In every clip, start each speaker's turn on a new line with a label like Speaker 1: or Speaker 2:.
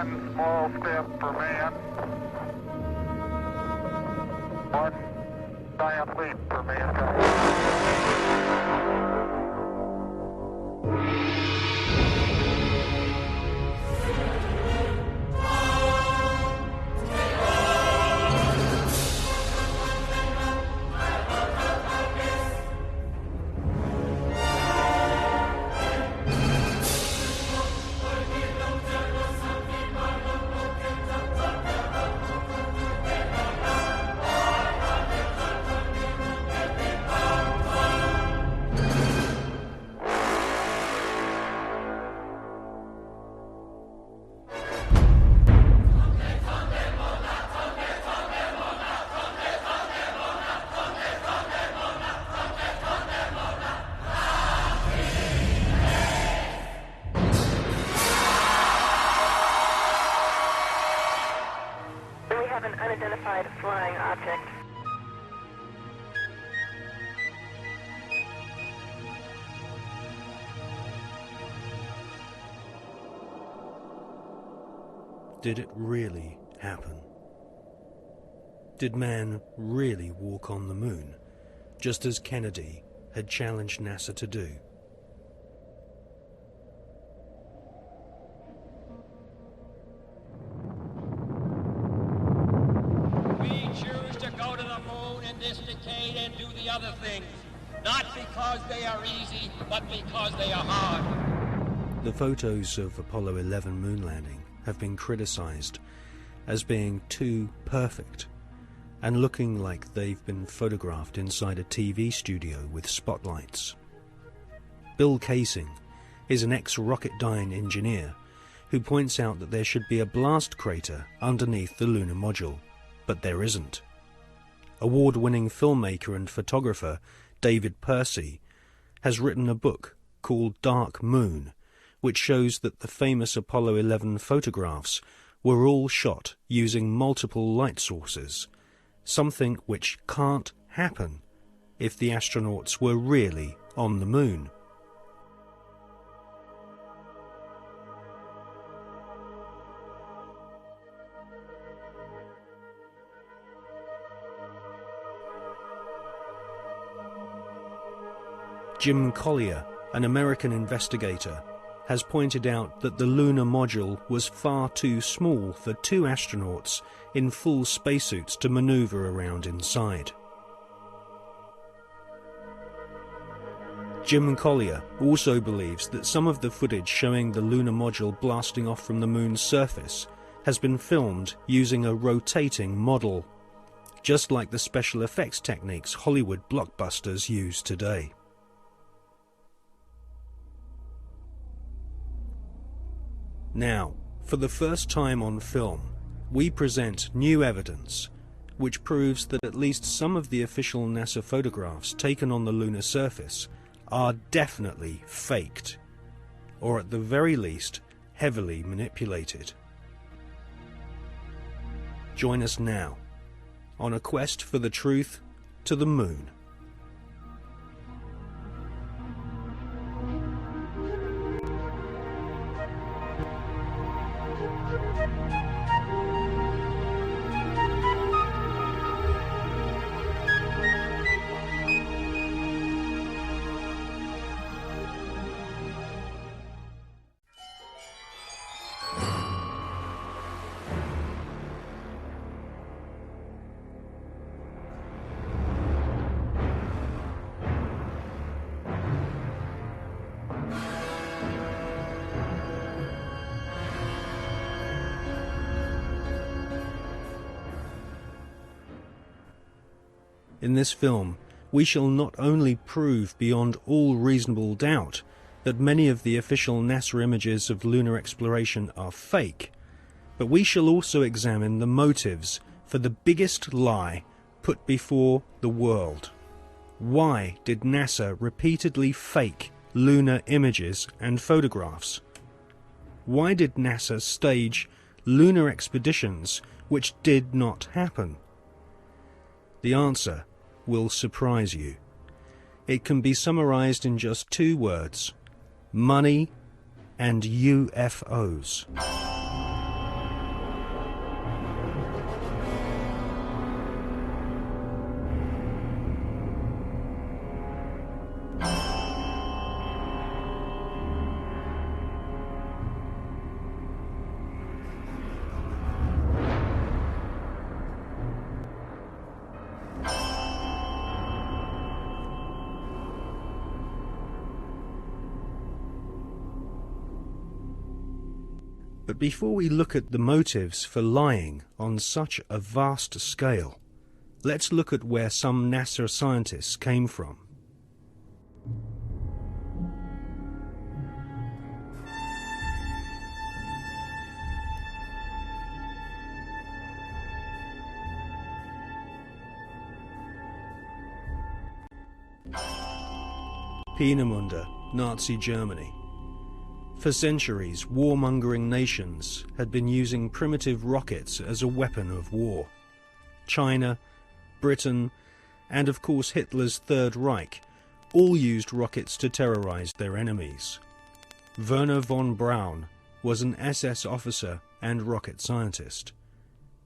Speaker 1: One small step for man, one giant leap for mankind.
Speaker 2: An unidentified flying object.
Speaker 3: Did it really happen? Did man really walk on the moon, just as Kennedy had challenged NASA to do?
Speaker 4: Other things, not because they are easy, but because they are hard.
Speaker 3: The photos of Apollo 11 moon landing have been criticized as being too perfect and looking like they've been photographed inside a TV studio with spotlights. Bill Casing is an ex-Rocketdyne engineer who points out that there should be a blast crater underneath the lunar module, but there isn't. Award-winning filmmaker and photographer David Percy has written a book called Dark Moon, which shows that the famous Apollo 11 photographs were all shot using multiple light sources, something which can't happen if the astronauts were really on the moon. Jim Collier, an American investigator, has pointed out that the lunar module was far too small for two astronauts in full spacesuits to maneuver around inside. Jim Collier also believes that some of the footage showing the lunar module blasting off from the moon's surface has been filmed using a rotating model, just like the special effects techniques Hollywood blockbusters use today. Now, for the first time on film, we present new evidence which proves that at least some of the official NASA photographs taken on the lunar surface are definitely faked, or at the very least, heavily manipulated. Join us now on a quest for the truth to the moon. In this film, we shall not only prove beyond all reasonable doubt that many of the official NASA images of lunar exploration are fake, but we shall also examine the motives for the biggest lie put before the world. Why did NASA repeatedly fake lunar images and photographs? Why did NASA stage lunar expeditions which did not happen? The answer will surprise you. It can be summarized in just two words: money and UFOs. But before we look at the motives for lying on such a vast scale, let's look at where some NASA scientists came from. Peenemünde, Nazi Germany. For centuries, warmongering nations had been using primitive rockets as a weapon of war. China, Britain, and of course Hitler's Third Reich all used rockets to terrorize their enemies. Werner von Braun was an SS officer and rocket scientist.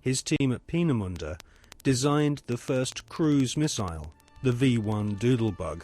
Speaker 3: His team at Peenemünde designed the first cruise missile, the V1 Doodlebug.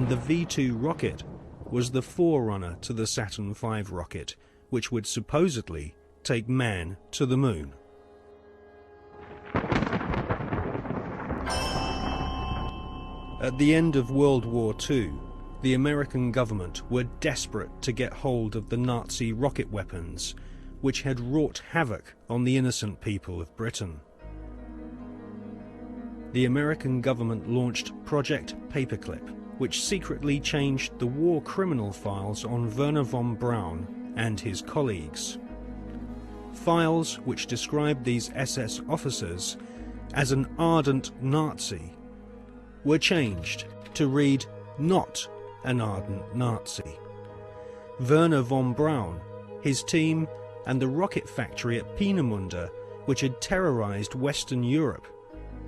Speaker 3: The V2 rocket was the forerunner to the Saturn V rocket, which would supposedly take man to the moon. At the end of World War II, the American government were desperate to get hold of the Nazi rocket weapons, which had wrought havoc on the innocent people of Britain. The American government launched Project Paperclip, which secretly changed the war criminal files on Werner von Braun and his colleagues. Files which described these SS officers as an ardent Nazi were changed to read not an ardent Nazi. Werner von Braun, his team, and the rocket factory at Peenemünde, which had terrorized Western Europe,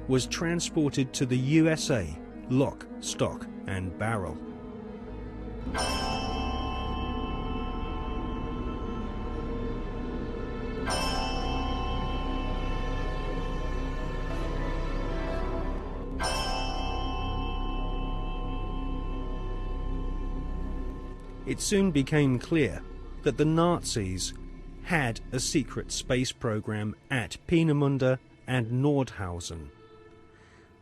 Speaker 3: was transported to the USA, lock, stock, and barrel. It soon became clear that the Nazis had a secret space program at Peenemünde and Nordhausen.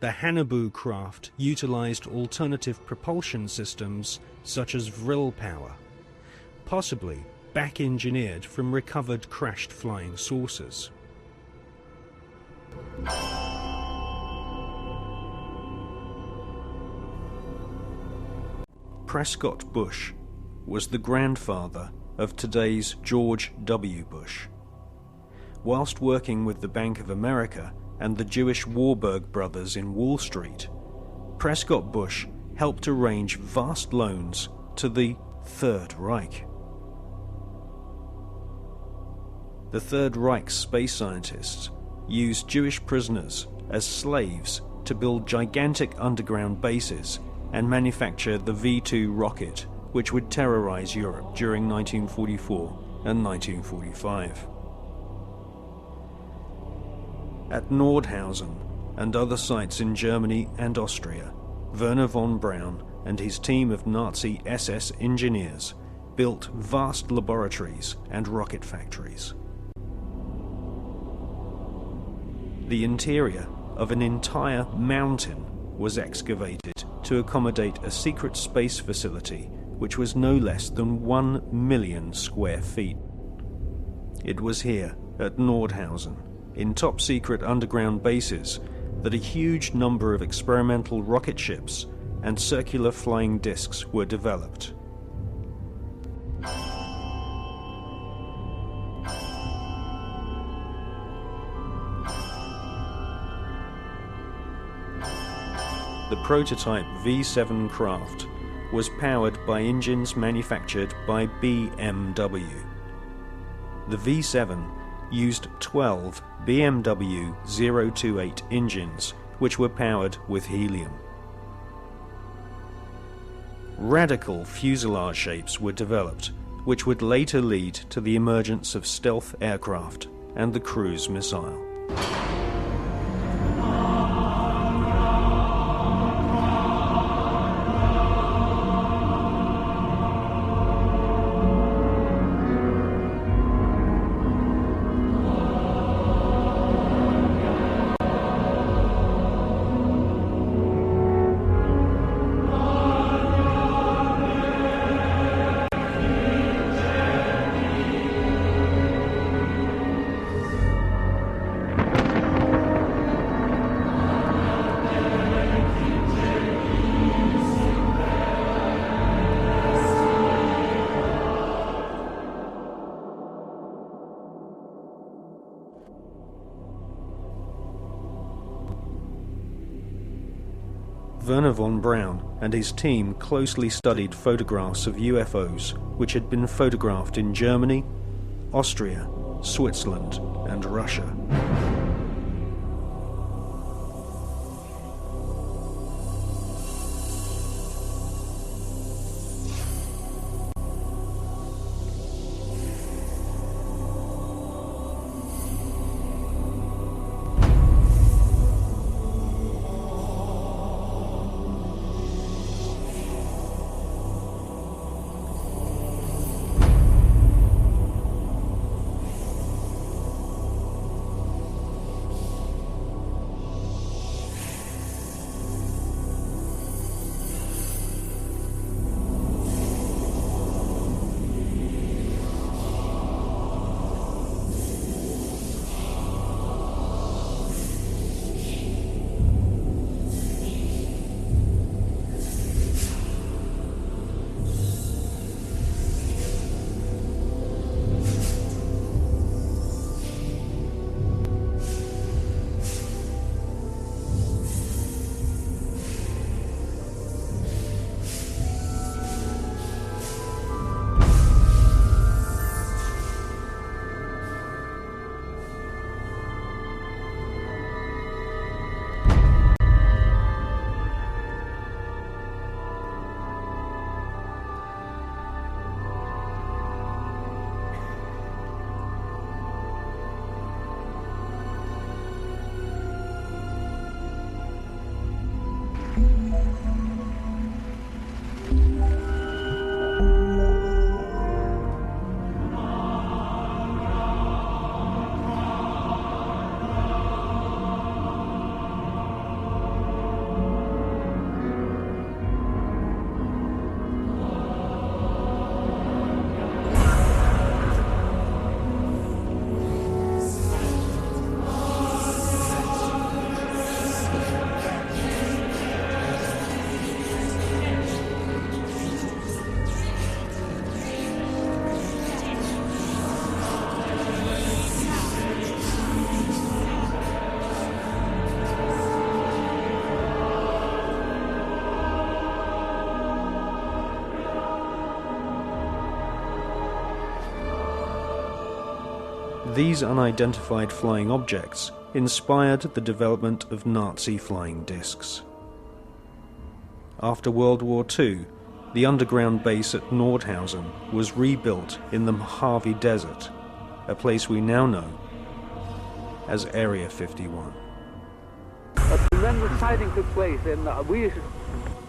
Speaker 3: The Hannibal craft utilized alternative propulsion systems such as vril power, possibly back-engineered from recovered crashed flying saucers. Prescott Bush was the grandfather of today's George W. Bush. Whilst working with the Bank of America and the Jewish Warburg brothers in Wall Street, Prescott Bush helped arrange vast loans to the Third Reich. The Third Reich's space scientists used Jewish prisoners as slaves to build gigantic underground bases and manufacture the V2 rocket, which would terrorize Europe during 1944 and 1945. At Nordhausen and other sites in Germany and Austria, Werner von Braun and his team of Nazi SS engineers built vast laboratories and rocket factories. The interior of an entire mountain was excavated to accommodate a secret space facility which was no less than 1 million square feet. It was here, at Nordhausen, in top-secret underground bases, that a huge number of experimental rocket ships and circular flying discs were developed. The prototype V7 craft was powered by engines manufactured by BMW. The V7 used 12 BMW 028 engines, which were powered with helium. radical fuselage shapes were developed, which would later lead to the emergence of stealth aircraft and the cruise missile. Werner von Braun and his team closely studied photographs of UFOs which had been photographed in Germany, Austria, Switzerland, and Russia. These unidentified flying objects inspired the development of Nazi flying discs. After World War II, the underground base at Nordhausen was rebuilt in the Mojave Desert, a place we now know as Area 51.
Speaker 5: A tremendous sighting took place, and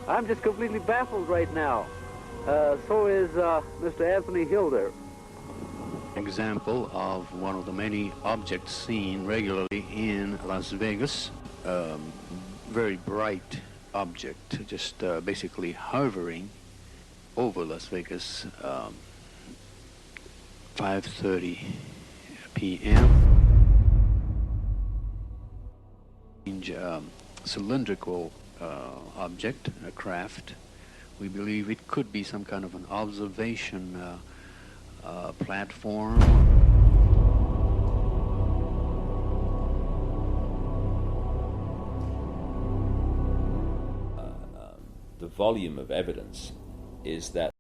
Speaker 5: I'm just completely baffled right now. So is Mr. Anthony Hilder.
Speaker 6: Example of one of the many objects seen regularly in Las Vegas. Very bright object, just basically hovering over Las Vegas, 5:30 p.m. Cylindrical object, a craft. We believe it could be some kind of an observation platform.
Speaker 7: The volume of evidence is that